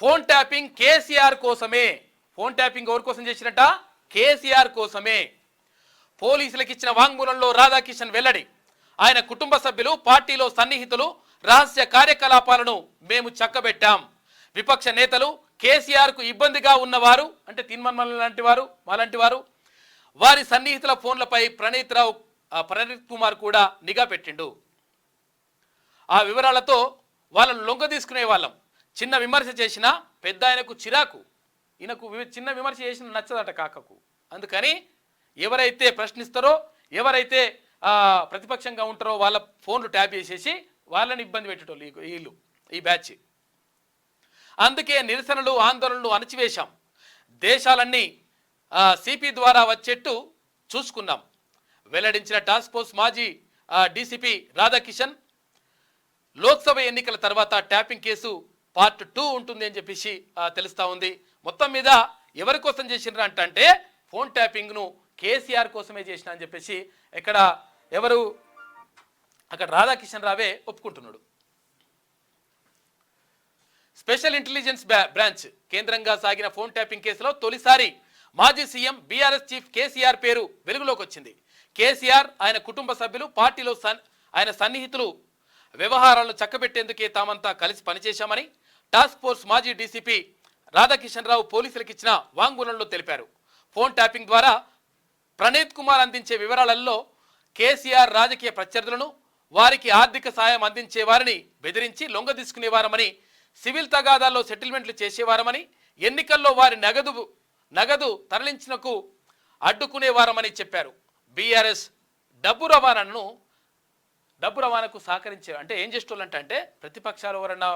Phone tapping KCR కోసమే. Phone tapping ఎవరి కోసం చేసినట్ట? కేసీఆర్ కోసమే. పోలీసులకు ఇచ్చిన వాంగ్మూలంలో రాధాకిషన్ వెల్లడి. ఆయన కుటుంబ సభ్యులు, పార్టీలో సన్నిహితులు రహస్య కార్యకలాపాలను మేము చక్కబెట్టాం. విపక్ష నేతలు, కేసీఆర్కు ఇబ్బందిగా ఉన్నవారు అంటే తిన్మన్మల లాంటి వారు, మాలాంటి వారు, వారి సన్నిహితుల ఫోన్లపై ప్రణీత్ కుమార్ కూడా నిఘా పెట్టిండు. ఆ వివరాలతో వాళ్ళను లొంగ తీసుకునే వాళ్ళం. చిన్న విమర్శ చేసినా పెద్ద ఆయనకు చిరాకు. ఈయనకు చిన్న విమర్శ చేసిన నచ్చదట కాకకు. అందుకని ఎవరైతే ప్రశ్నిస్తారో, ఎవరైతే ప్రతిపక్షంగా ఉంటారో వాళ్ళ ఫోన్లు ట్యాప్ చేసేసి వాళ్ళని ఇబ్బంది పెట్టేటోళ్ళు వీళ్ళు, ఈ బ్యాచ్. అందుకే నిరసనలు, ఆందోళనలు అణచివేశాం. దేశాలన్నీ సిపి ద్వారా వచ్చేట్టు చూసుకున్నాం. వెల్లడించిన టాస్క్ ఫోర్స్ మాజీ డీసీపీ రాధాకిషన్. లోక్సభ ఎన్నికల తర్వాత ట్యాపింగ్ కేసు పార్ట్ 2 ఉంటుంది అని చెప్పేసి తెలుస్తూ ఉంది. మొత్తం మీద ఎవరి కోసం చేసినారు అంటే ఫోన్ ట్యాపింగ్ను కేసీఆర్ కోసమే చేసిన అని చెప్పేసి అక్కడ రాధాకిషన్ రావే ఒప్పుకుంటున్నాడు. స్పెషల్ ఇంటెలిజెన్స్ బ్రాంచ్ కేంద్రంగా సాగిన ఫోన్ ట్యాపింగ్ కేసులో తొలిసారి మాజీ సీఎం బీఆర్ఎస్ చీఫ్ కేసీఆర్ పేరు వెలుగులోకి వచ్చింది. కేసీఆర్, ఆయన కుటుంబ సభ్యులు, పార్టీలో ఆయన సన్నిహితులు వ్యవహారాలను చక్కబెట్టేందుకే తామంతా కలిసి పనిచేశామని టాస్క్ ఫోర్స్ మాజీ డీసీపీ రాధాకిషన్ రావు పోలీసులకు ఇచ్చిన వాంగ్మూలంలో తెలిపారు. ఫోన్ ట్యాపింగ్ ద్వారా ప్రణీత్ కుమార్ అందించే వివరాలలో కేసీఆర్ రాజకీయ ప్రత్యర్థులను, వారికి ఆర్థిక సాయం అందించే వారిని బెదిరించి లొంగ తీసుకునేవారమని, సివిల్ తగాదాల్లో సెటిల్మెంట్లు చేసేవారమని, ఎన్నికల్లో వారి నగదు తరలించినకు అడ్డుకునేవారమని చెప్పారు. బీఆర్ఎస్ డబ్బు రవాణాకు సహకరించే అంటే ఏం చేసేటోళ్ళంటే ప్రతిపక్షాలు ఎవరన్నా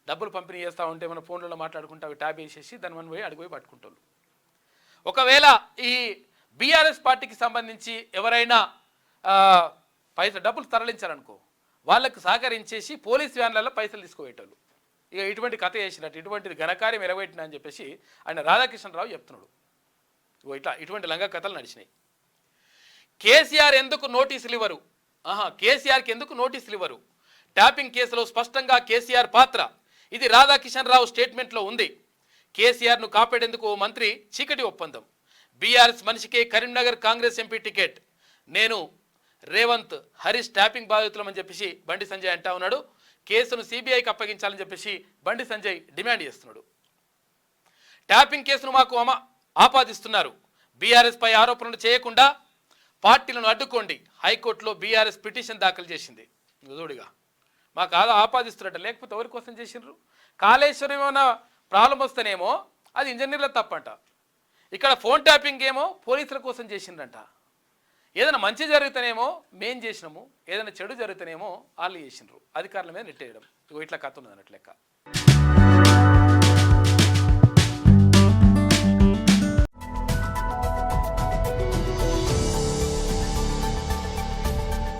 డబ్బులు పంపిణీ చేస్తూ ఉంటే మన ఫోన్లలో మాట్లాడుకుంటూ అవి ట్యాబ్ వేసేసి దాన్ని మనం పోయి అడిగిపోయి పట్టుకుంటారు. ఒకవేళ ఈ బీఆర్ఎస్ పార్టీకి సంబంధించి ఎవరైనా డబ్బులు తరలించారనుకో, వాళ్ళకు సహకరించేసి పోలీస్ వ్యాన్లలో పైసలు తీసుకుపోయేటోళ్ళు. ఇక ఇటువంటి కథ చేసినట్టు, ఇటువంటిది ఘనకార్యం ఎరగబెట్టిన అని చెప్పేసి ఆయన రాధాకిషన్ రావు చెప్తున్నాడు. ఇటువంటి లంగా కథలు నడిచినాయి. కేసీఆర్ ఎందుకు నోటీసులు ఇవ్వరు? కేసీఆర్కి ఎందుకు నోటీసులు ఇవ్వరు? ట్యాపింగ్ కేసులో స్పష్టంగా కేసీఆర్ పాత్ర. ఇది రాధాకిషన్ రావు స్టేట్మెంట్లో ఉంది. కేసీఆర్ను కాపాడేందుకు ఓ మంత్రి చీకటి ఒప్పందం. బీఆర్ఎస్ మనిషికే కరీంనగర్ కాంగ్రెస్ ఎంపీ టికెట్. నేను, రేవంత్, హరీష్ ట్యాపింగ్ బాధితులమని చెప్పేసి బండి సంజయ్ అంటా ఉన్నాడు. కేసును సిబిఐకి అప్పగించాలని చెప్పేసి బండి సంజయ్ డిమాండ్ చేస్తున్నాడు. ట్యాపింగ్ కేసును మాకు ఆపాదిస్తున్నారు. బీఆర్ఎస్ పై ఆరోపణలు చేయకుండా పార్టీలను అడ్డుకోండి. హైకోర్టులో బీఆర్ఎస్ పిటిషన్ దాఖలు చేసింది. చూడిగా మాకు ఆపాదిస్తున్నట్ట, లేకపోతే ఎవరి కోసం చేసినారు? కాళేశ్వరం ఏమైనా ప్రాబ్లం వస్తేనేమో అది ఇంజనీర్ల తప్పంట. ఇక్కడ ఫోన్ ట్యాపింగ్ ఏమో పోలీసుల కోసం చేసిండ్రంట. ఏదైనా మంచి జరిగితేనేమో మేం చేసినాము, ఏదైనా చెడు జరిగితేనేమో వాళ్ళు చేసినారు. అధికారుల మీద నెట్టేయడం. ఇట్లా కథ ఉన్నది అన్నట్టు లెక్క.